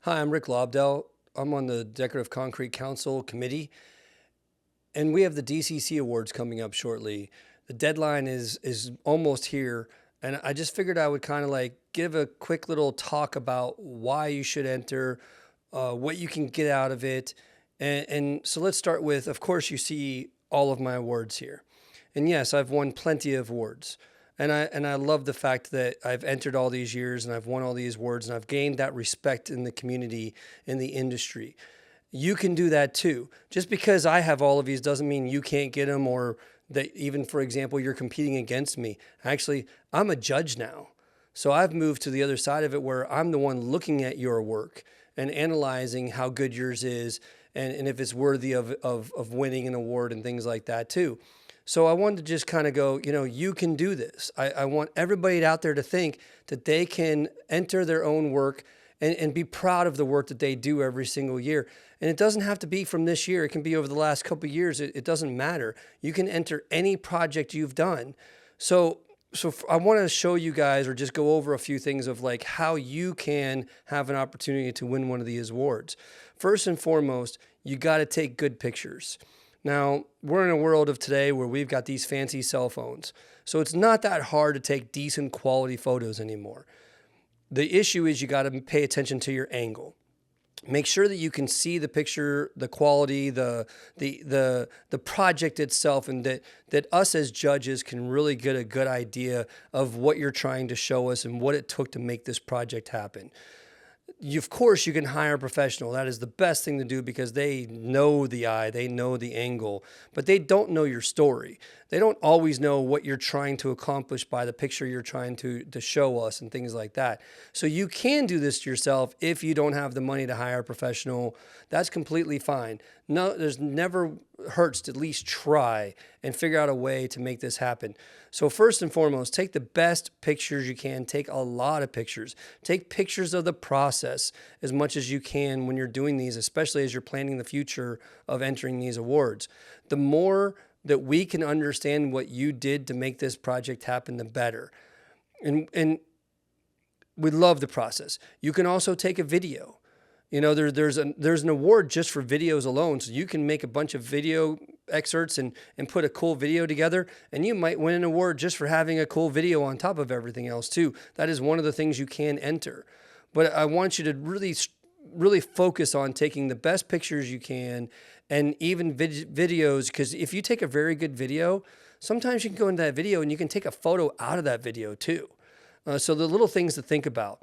Hi, I'm Rick Lobdell. I'm on the Decorative Concrete Council committee, and we have the DCC Awards coming up shortly. The deadline is almost here, and I just figured I would kind of like give a quick little talk about why you should enter, what you can get out of it, and so let's start with, of course, you see all of my awards here, and yes, I've won plenty of awards. And I love the fact that I've entered all these years and I've won all these awards and I've gained that respect in the community, in the industry. You can do that too. Just because I have all of these doesn't mean you can't get them, or that even, for example, you're competing against me. Actually, I'm a judge now. So I've moved to the other side of it where I'm the one looking at your work and analyzing how good yours is, and if it's worthy of winning an award and things like that too. So I wanted to just kind of go, you can do this. I want everybody out there to think that they can enter their own work and be proud of the work that they do every single year. And it doesn't have to be from this year. It can be over the last couple of years. It doesn't matter. You can enter any project you've done. So I want to show you guys, or just go over a few things of like how you can have an opportunity to win one of these awards. First and foremost, you got to take good pictures. Now, we're in a world of today where we've got these fancy cell phones. So it's not that hard to take decent quality photos anymore. The issue is you got to pay attention to your angle. Make sure that you can see the picture, the quality, the project itself, and that us as judges can really get a good idea of what you're trying to show us and what it took to make this project happen. Of course, you can hire a professional. That is the best thing to do because they know the eye, they know the angle, but they don't know your story. They don't always know what you're trying to accomplish by the picture you're trying to show us and things like that. So you can do this yourself if you don't have the money to hire a professional. That's completely fine. No, there's never hurts to at least try and figure out a way to make this happen. So first and foremost, take the best pictures you can. Take a lot of pictures. Take pictures of the process as much as you can when you're doing these, especially as you're planning the future of entering these awards. The more that we can understand what you did to make this project happen, the better. And we love the process. You can also take a video. There's an award just for videos alone. So you can make a bunch of video excerpts and put a cool video together, and you might win an award just for having a cool video on top of everything else too. That is one of the things you can enter. But I want you to really focus on taking the best pictures you can, and even videos, because if you take a very good video, sometimes you can go into that video and you can take a photo out of that video too. So the little things to think about.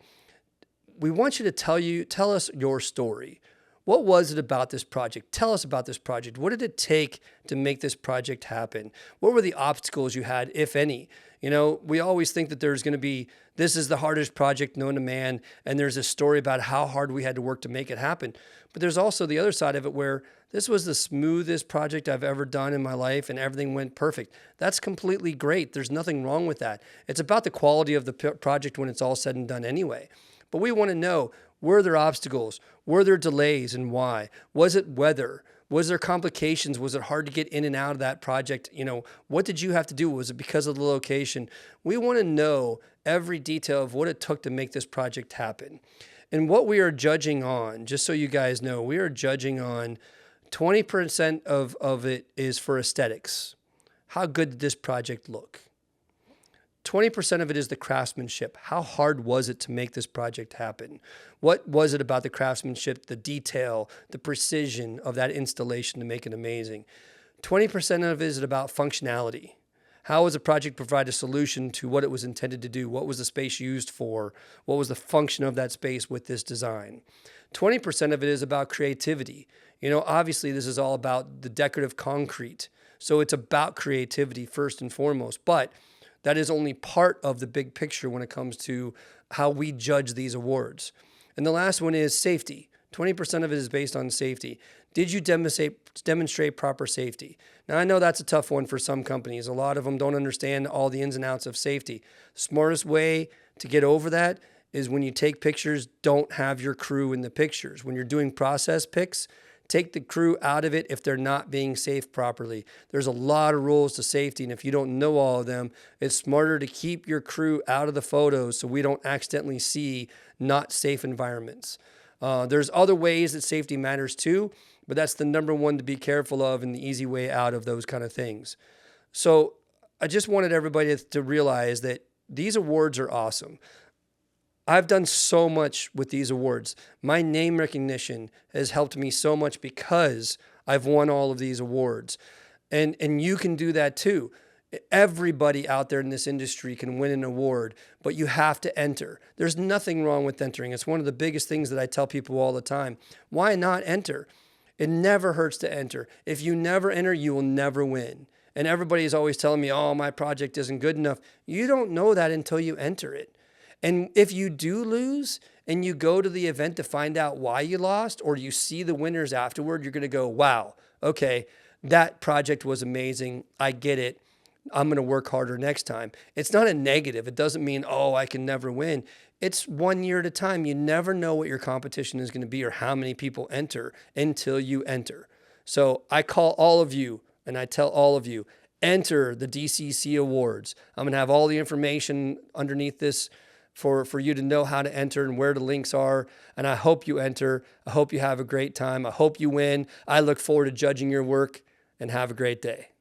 We want you to tell us your story. What was it about this project? Tell us about this project. What did it take to make this project happen? What were the obstacles you had, if any? We always think that there's going to be, this is the hardest project known to man, and there's a story about how hard we had to work to make it happen. But there's also the other side of it where this was the smoothest project I've ever done in my life and everything went perfect. That's completely great. There's nothing wrong with that. It's about the quality of the project when it's all said and done anyway. But we want to know, were there obstacles? Were there delays, and why? Was it weather? Was there complications? Was it hard to get in and out of that project? What did you have to do? Was it because of the location? We want to know every detail of what it took to make this project happen. And what we are judging on, just so you guys know, we are judging on 20% of it is for aesthetics. How good did this project look? 20% of it is the craftsmanship. How hard was it to make this project happen? What was it about the craftsmanship, the detail, the precision of that installation to make it amazing? 20% of it is about functionality. How was the project provide a solution to what it was intended to do? What was the space used for? What was the function of that space with this design? 20% of it is about creativity. Obviously this is all about the decorative concrete. So it's about creativity first and foremost, but that is only part of the big picture when it comes to how we judge these awards. And the last one is safety. 20% of it is based on safety. Did you demonstrate proper safety? Now, I know that's a tough one for some companies. A lot of them don't understand all the ins and outs of safety. Smartest way to get over that is when you take pictures, don't have your crew in the pictures. When you're doing process pics, take the crew out of it if they're not being safe properly. There's a lot of rules to safety, and if you don't know all of them, it's smarter to keep your crew out of the photos so we don't accidentally see not safe environments. There's other ways that safety matters too, but that's the number one to be careful of and the easy way out of those kind of things. So I just wanted everybody to realize that these awards are awesome. I've done so much with these awards. My name recognition has helped me so much because I've won all of these awards. And you can do that too. Everybody out there in this industry can win an award, but you have to enter. There's nothing wrong with entering. It's one of the biggest things that I tell people all the time. Why not enter? It never hurts to enter. If you never enter, you will never win. And everybody is always telling me, oh, my project isn't good enough. You don't know that until you enter it. And if you do lose and you go to the event to find out why you lost, or you see the winners afterward, you're going to go, wow, okay, that project was amazing. I get it. I'm going to work harder next time. It's not a negative. It doesn't mean, oh, I can never win. It's 1 year at a time. You never know what your competition is going to be or how many people enter until you enter. So I call all of you and I tell all of you, enter the DCC Awards. I'm going to have all the information underneath this for you to know how to enter and where the links are. And I hope you enter. I hope you have a great time. I hope you win. I look forward to judging your work, and have a great day.